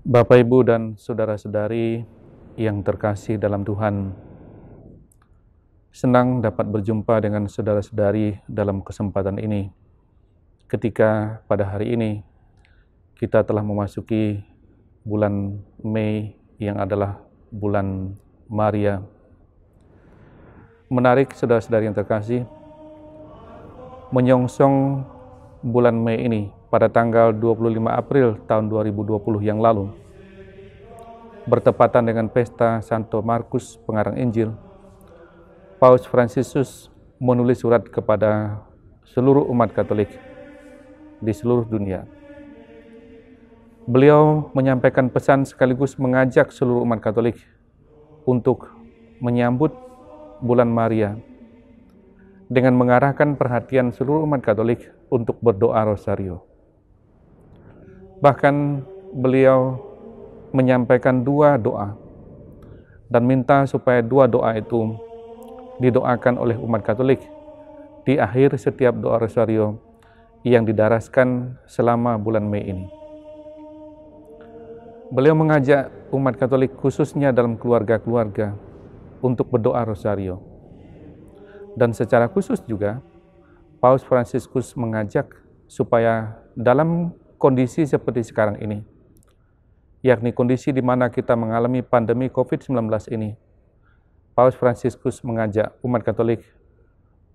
Bapak, Ibu, dan saudara-saudari yang terkasih dalam Tuhan, senang dapat berjumpa dengan saudara-saudari dalam kesempatan ini, ketika pada hari ini kita telah memasuki bulan Mei yang adalah bulan Maria. Menarik saudara-saudari yang terkasih, menyongsong bulan Mei ini pada tanggal 25 April tahun 2020 yang lalu, bertepatan dengan pesta Santo Markus pengarang Injil, Paus Fransiskus menulis surat kepada seluruh umat Katolik di seluruh dunia. Beliau menyampaikan pesan sekaligus mengajak seluruh umat Katolik untuk menyambut bulan Maria dengan mengarahkan perhatian seluruh umat Katolik untuk berdoa rosario. Bahkan beliau menyampaikan dua doa dan minta supaya dua doa itu didoakan oleh umat Katolik di akhir setiap doa rosario yang didaraskan selama bulan Mei ini. Beliau mengajak umat Katolik khususnya dalam keluarga-keluarga untuk berdoa rosario. Dan secara khusus juga, Paus Fransiskus mengajak supaya dalam kondisi seperti sekarang ini, yakni kondisi di mana kita mengalami pandemi COVID-19 ini, Paus Fransiskus mengajak umat Katolik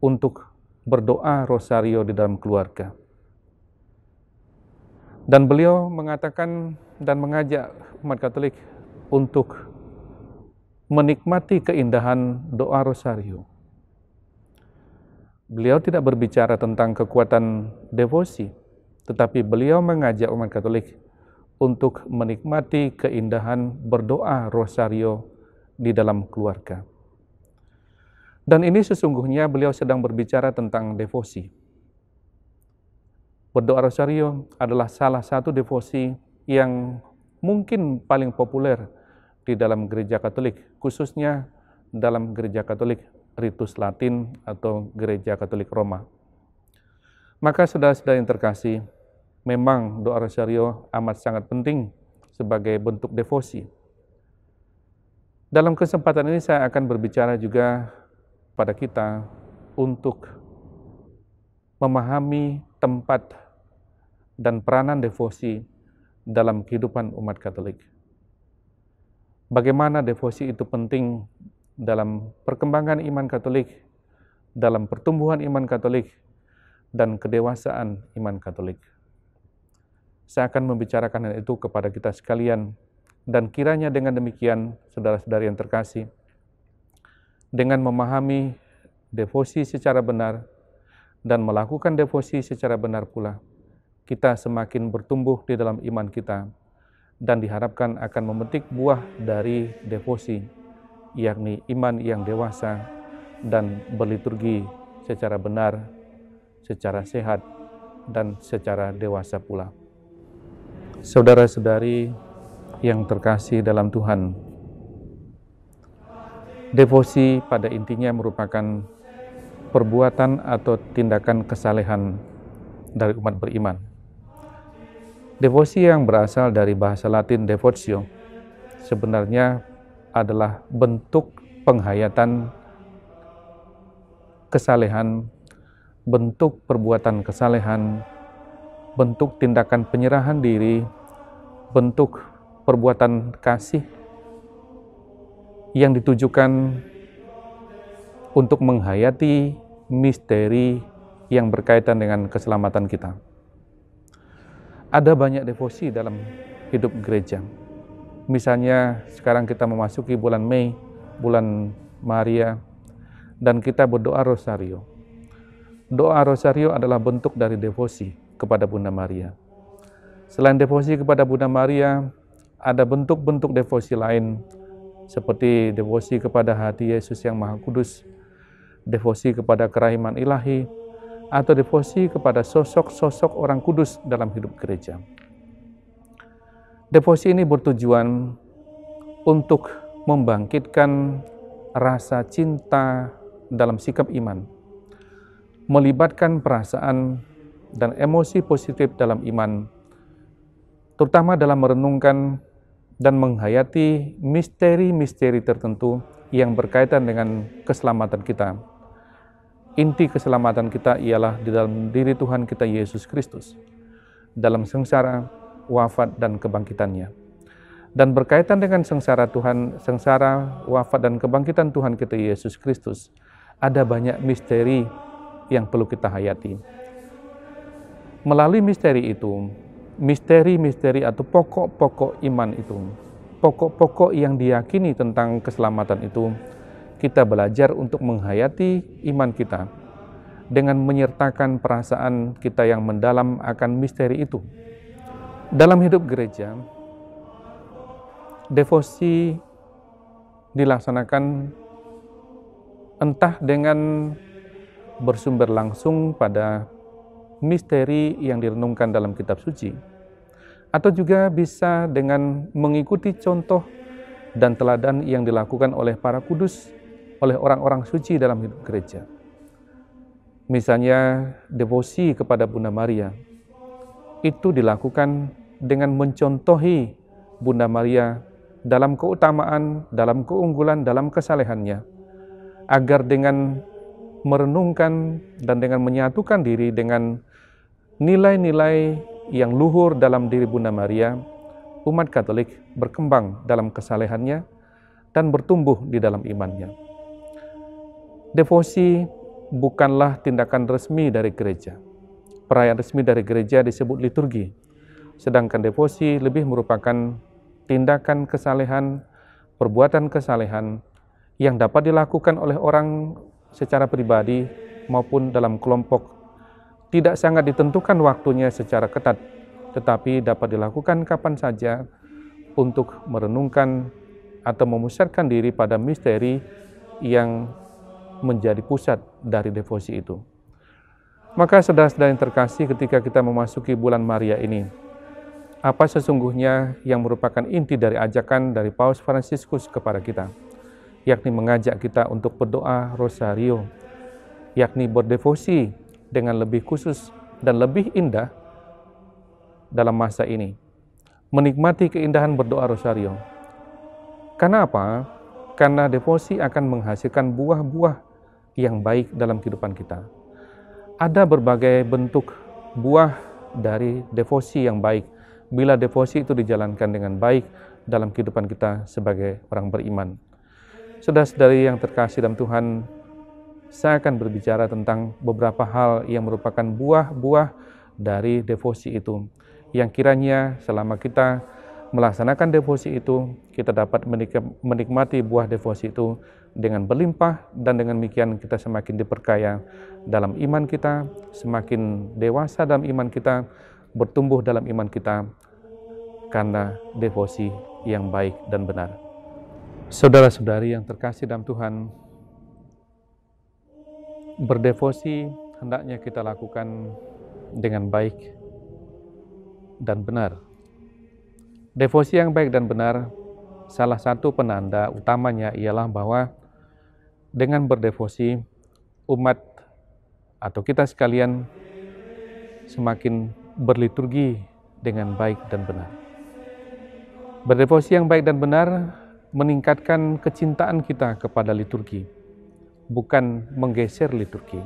untuk berdoa rosario di dalam keluarga. Dan beliau mengatakan dan mengajak umat Katolik untuk menikmati keindahan doa rosario. Beliau tidak berbicara tentang kekuatan devosi, tetapi beliau mengajak umat Katolik untuk menikmati keindahan berdoa rosario di dalam keluarga. Dan ini sesungguhnya beliau sedang berbicara tentang devosi. Berdoa rosario adalah salah satu devosi yang mungkin paling populer di dalam gereja Katolik, khususnya dalam gereja Katolik Ritus Latin atau gereja Katolik Roma. Maka saudara-saudara yang terkasih, memang doa rosario amat sangat penting sebagai bentuk devosi. Dalam kesempatan ini saya akan berbicara juga pada kita untuk memahami tempat dan peranan devosi dalam kehidupan umat Katolik. Bagaimana devosi itu penting dalam perkembangan iman Katolik, dalam pertumbuhan iman Katolik, dan kedewasaan iman Katolik. Saya akan membicarakan hal itu kepada kita sekalian, dan kiranya dengan demikian, saudara-saudari yang terkasih, dengan memahami devosi secara benar dan melakukan devosi secara benar pula, kita semakin bertumbuh di dalam iman kita dan diharapkan akan memetik buah dari devosi, yakni iman yang dewasa dan berliturgi secara benar, secara sehat, dan secara dewasa pula. Saudara-saudari yang terkasih dalam Tuhan, devosi pada intinya merupakan perbuatan atau tindakan kesalehan dari umat beriman. Devosi yang berasal dari bahasa Latin devotio sebenarnya adalah bentuk penghayatan kesalehan, bentuk perbuatan kesalehan, bentuk tindakan penyerahan diri, bentuk perbuatan kasih yang ditujukan untuk menghayati misteri yang berkaitan dengan keselamatan kita. Ada banyak devosi dalam hidup gereja. Misalnya sekarang kita memasuki bulan Mei, bulan Maria, dan kita berdoa rosario. Doa rosario adalah bentuk dari devosi kepada Bunda Maria. Selain devosi kepada Bunda Maria, ada bentuk-bentuk devosi lain, seperti devosi kepada hati Yesus yang Maha Kudus, devosi kepada kerahiman ilahi, atau devosi kepada sosok-sosok orang kudus dalam hidup gereja. Devosi ini bertujuan untuk membangkitkan rasa cinta dalam sikap iman, melibatkan perasaan dan emosi positif dalam iman, terutama dalam merenungkan dan menghayati misteri-misteri tertentu yang berkaitan dengan keselamatan kita. Inti keselamatan kita ialah di dalam diri Tuhan kita Yesus Kristus, dalam sengsara, wafat, dan kebangkitannya. Dan berkaitan dengan sengsara, wafat, dan kebangkitan Tuhan kita Yesus Kristus, ada banyak misteri yang perlu kita hayati. Melalui misteri itu, misteri-misteri atau pokok-pokok iman itu, pokok-pokok yang diyakini tentang keselamatan itu, kita belajar untuk menghayati iman kita dengan menyertakan perasaan kita yang mendalam akan misteri itu. Dalam hidup gereja, devosi dilaksanakan entah dengan bersumber langsung pada misteri yang direnungkan dalam kitab suci, atau juga bisa dengan mengikuti contoh dan teladan yang dilakukan oleh para kudus, oleh orang-orang suci dalam hidup gereja. Misalnya devosi kepada Bunda Maria, itu dilakukan dengan mencontohi Bunda Maria dalam keutamaan, dalam keunggulan, dalam kesalehannya, agar dengan merenungkan dan dengan menyatukan diri dengan nilai-nilai yang luhur dalam diri Bunda Maria, umat Katolik berkembang dalam kesalehannya dan bertumbuh di dalam imannya. Devosi bukanlah tindakan resmi dari gereja. Perayaan resmi dari gereja disebut liturgi, sedangkan devosi lebih merupakan tindakan kesalehan, perbuatan kesalehan yang dapat dilakukan oleh orang secara pribadi maupun dalam kelompok. Tidak sangat ditentukan waktunya secara ketat, tetapi dapat dilakukan kapan saja untuk merenungkan atau memusatkan diri pada misteri yang menjadi pusat dari devosi itu. Maka saudara-saudara yang terkasih, ketika kita memasuki bulan Maria ini, apa sesungguhnya yang merupakan inti dari ajakan dari Paus Fransiskus kepada kita, yakni mengajak kita untuk berdoa rosario, yakni berdevosi dengan lebih khusus dan lebih indah dalam masa ini, menikmati keindahan berdoa rosario. Karena apa? Karena devosi akan menghasilkan buah-buah yang baik dalam kehidupan kita. Ada berbagai bentuk buah dari devosi yang baik, bila devosi itu dijalankan dengan baik dalam kehidupan kita sebagai orang beriman. Saudara-saudari yang terkasih dalam Tuhan, saya akan berbicara tentang beberapa hal yang merupakan buah-buah dari devosi itu, yang kiranya selama kita melaksanakan devosi itu, kita dapat menikmati buah devosi itu dengan berlimpah, dan dengan demikian kita semakin diperkaya dalam iman kita, semakin dewasa dalam iman kita, bertumbuh dalam iman kita, karena devosi yang baik dan benar. Saudara-saudari yang terkasih dalam Tuhan, berdevosi hendaknya kita lakukan dengan baik dan benar. Devosi yang baik dan benar, salah satu penanda utamanya ialah bahwa dengan berdevosi, umat atau kita sekalian semakin berliturgi dengan baik dan benar. Berdevosi yang baik dan benar meningkatkan kecintaan kita kepada liturgi, bukan menggeser liturgi.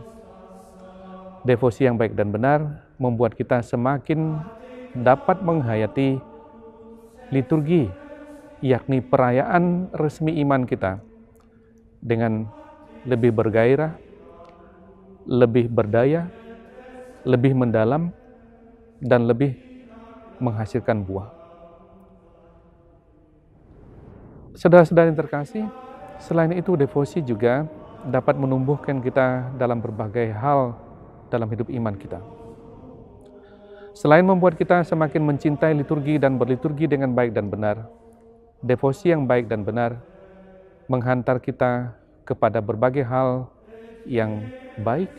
Devosi yang baik dan benar membuat kita semakin dapat menghayati liturgi, yakni perayaan resmi iman kita, dengan lebih bergairah, lebih berdaya, lebih mendalam, dan lebih menghasilkan buah. Saudara-saudara yang terkasih, selain itu devosi juga dapat menumbuhkan kita dalam berbagai hal dalam hidup iman kita. Selain membuat kita semakin mencintai liturgi dan berliturgi dengan baik dan benar, devosi yang baik dan benar menghantar kita kepada berbagai hal yang baik,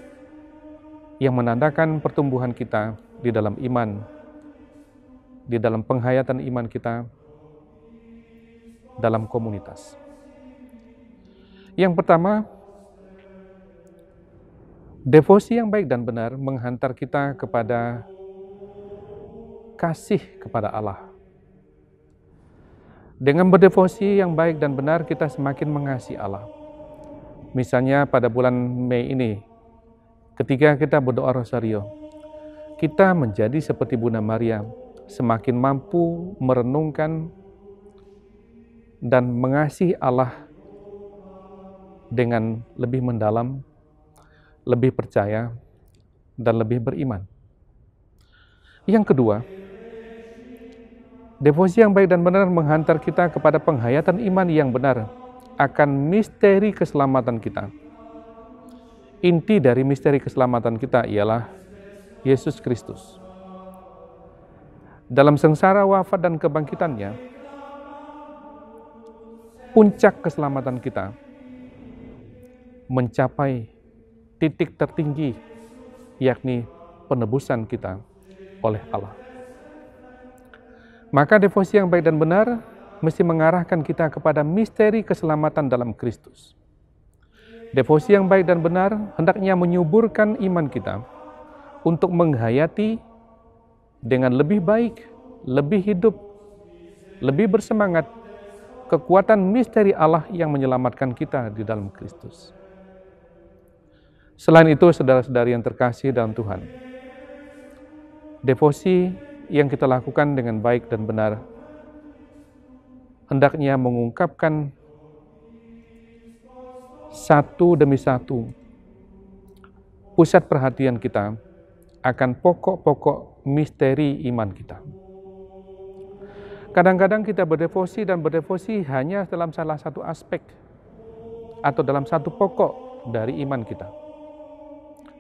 yang menandakan pertumbuhan kita di dalam iman, di dalam penghayatan iman kita, dalam komunitas. Yang pertama, devosi yang baik dan benar menghantar kita kepada kasih kepada Allah. Dengan berdevosi yang baik dan benar, kita semakin mengasihi Allah. Misalnya pada bulan Mei ini, ketika kita berdoa rosario, kita menjadi seperti Bunda Maria, semakin mampu merenungkan dan mengasihi Allah dengan lebih mendalam, lebih percaya, dan lebih beriman. Yang kedua, devosi yang baik dan benar menghantar kita kepada penghayatan iman yang benar akan misteri keselamatan kita. Inti dari misteri keselamatan kita ialah Yesus Kristus. Dalam sengsara, wafat, dan kebangkitannya, puncak keselamatan kita mencapai titik tertinggi, yakni penebusan kita oleh Allah. Maka devosi yang baik dan benar mesti mengarahkan kita kepada misteri keselamatan dalam Kristus. Devosi yang baik dan benar hendaknya menyuburkan iman kita untuk menghayati dengan lebih baik, lebih hidup, lebih bersemangat kekuatan misteri Allah yang menyelamatkan kita di dalam Kristus. Selain itu, saudara-saudari yang terkasih dalam Tuhan, devosi yang kita lakukan dengan baik dan benar hendaknya mengungkapkan satu demi satu pusat perhatian kita akan pokok-pokok misteri iman kita. Kadang-kadang kita berdevosi dan berdevosi hanya dalam salah satu aspek atau dalam satu pokok dari iman kita.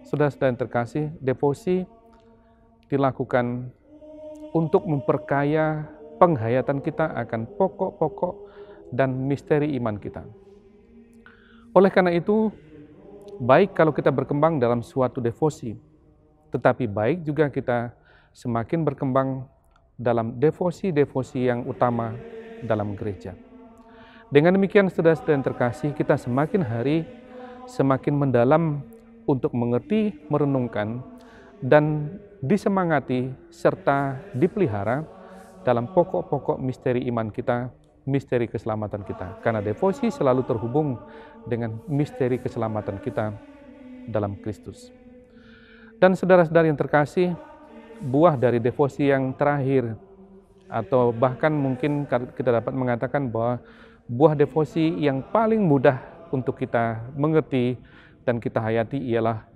Saudara-saudara yang terkasih, devosi dilakukan untuk memperkaya penghayatan kita akan pokok-pokok dan misteri iman kita. Oleh karena itu, baik kalau kita berkembang dalam suatu devosi, tetapi baik juga kita semakin berkembang dalam devosi-devosi yang utama dalam gereja. Dengan demikian, saudara-saudara yang terkasih, kita semakin hari semakin mendalam untuk mengerti, merenungkan, dan disemangati serta dipelihara dalam pokok-pokok misteri iman kita, misteri keselamatan kita. Karena devosi selalu terhubung dengan misteri keselamatan kita dalam Kristus. Dan saudara-saudari yang terkasih, buah dari devosi yang terakhir, atau bahkan mungkin kita dapat mengatakan bahwa buah devosi yang paling mudah untuk kita mengerti dan kita hayati ialah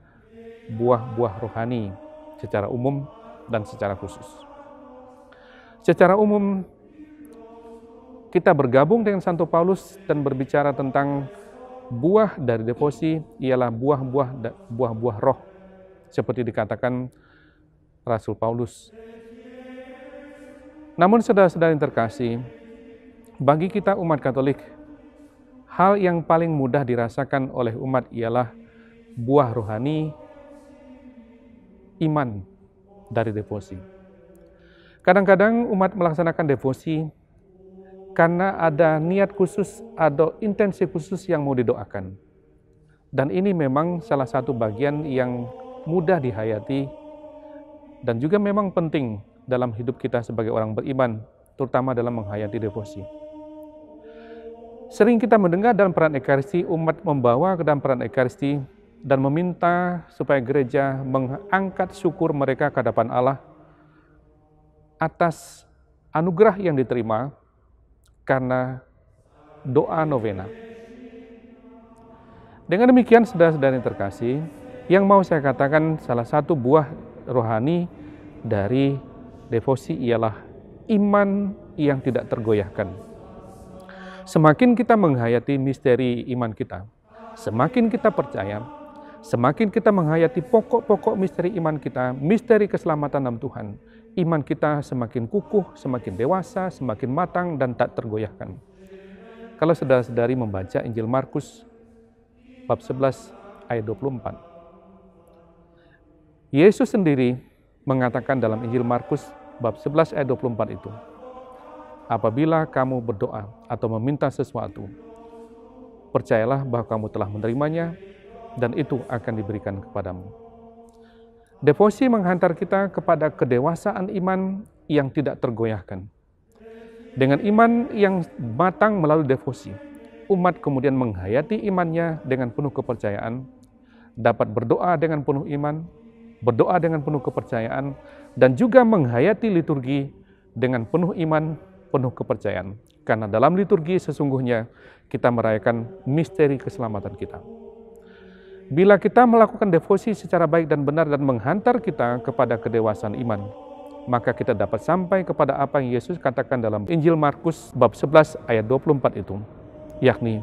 buah-buah rohani secara umum dan secara khusus. Secara umum, kita bergabung dengan Santo Paulus dan berbicara tentang buah dari devosi ialah buah-buah roh, seperti dikatakan Rasul Paulus. Namun saudara-saudara yang terkasih, bagi kita umat Katolik, hal yang paling mudah dirasakan oleh umat ialah buah rohani iman dari devosi. Kadang-kadang umat melaksanakan devosi karena ada niat khusus atau intensi khusus yang mau didoakan. Dan ini memang salah satu bagian yang mudah dihayati dan juga memang penting dalam hidup kita sebagai orang beriman, terutama dalam menghayati devosi. Sering kita mendengar dalam peran Ekaristi, umat membawa ke dalam peran Ekaristi dan meminta supaya gereja mengangkat syukur mereka ke hadapan Allah atas anugerah yang diterima karena doa novena. Dengan demikian, saudara-saudara yang terkasih, yang mau saya katakan salah satu buah rohani dari devosi ialah iman yang tidak tergoyahkan. Semakin kita menghayati misteri iman kita, semakin kita percaya, semakin kita menghayati pokok-pokok misteri iman kita, misteri keselamatan dalam Tuhan, iman kita semakin kukuh, semakin dewasa, semakin matang, dan tak tergoyahkan. Kalau saudara-saudari membaca Injil Markus, bab 11 ayat 24. Yesus sendiri mengatakan dalam Injil Markus bab 11 ayat 24 itu, apabila kamu berdoa atau meminta sesuatu, percayalah bahwa kamu telah menerimanya dan itu akan diberikan kepadamu. Devosi menghantar kita kepada kedewasaan iman yang tidak tergoyahkan. Dengan iman yang matang melalui devosi, umat kemudian menghayati imannya dengan penuh kepercayaan, dapat berdoa dengan penuh iman, berdoa dengan penuh kepercayaan, dan juga menghayati liturgi dengan penuh iman, penuh kepercayaan. Karena dalam liturgi sesungguhnya kita merayakan misteri keselamatan kita. Bila kita melakukan devosi secara baik dan benar dan menghantar kita kepada kedewasaan iman, maka kita dapat sampai kepada apa yang Yesus katakan dalam Injil Markus bab 11 ayat 24 itu, yakni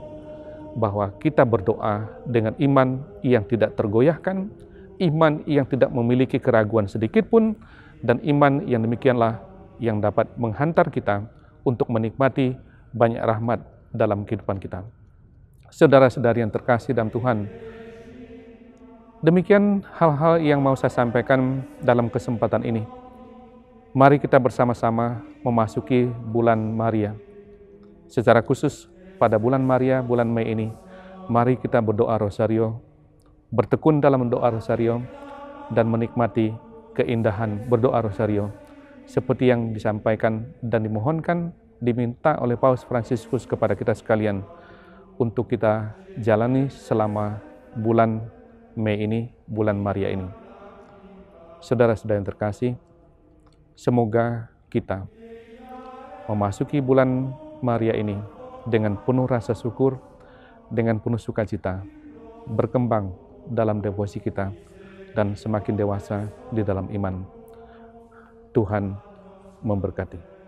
bahwa kita berdoa dengan iman yang tidak tergoyahkan, iman yang tidak memiliki keraguan sedikit pun, dan iman yang demikianlah yang dapat menghantar kita untuk menikmati banyak rahmat dalam kehidupan kita. Saudara-saudari yang terkasih dalam Tuhan, demikian hal-hal yang mau saya sampaikan dalam kesempatan ini. Mari kita bersama-sama memasuki bulan Maria. Secara khusus pada bulan Maria, bulan Mei ini, mari kita berdoa rosario, bertekun dalam doa rosario, dan menikmati keindahan berdoa rosario, seperti yang disampaikan dan dimohonkan, diminta oleh Paus Fransiskus kepada kita sekalian, untuk kita jalani selama bulan Mei ini, bulan Maria ini. Saudara-saudara yang terkasih, semoga kita memasuki bulan Maria ini dengan penuh rasa syukur, dengan penuh sukacita, berkembang dalam devosi kita, dan semakin dewasa di dalam iman. Tuhan memberkati.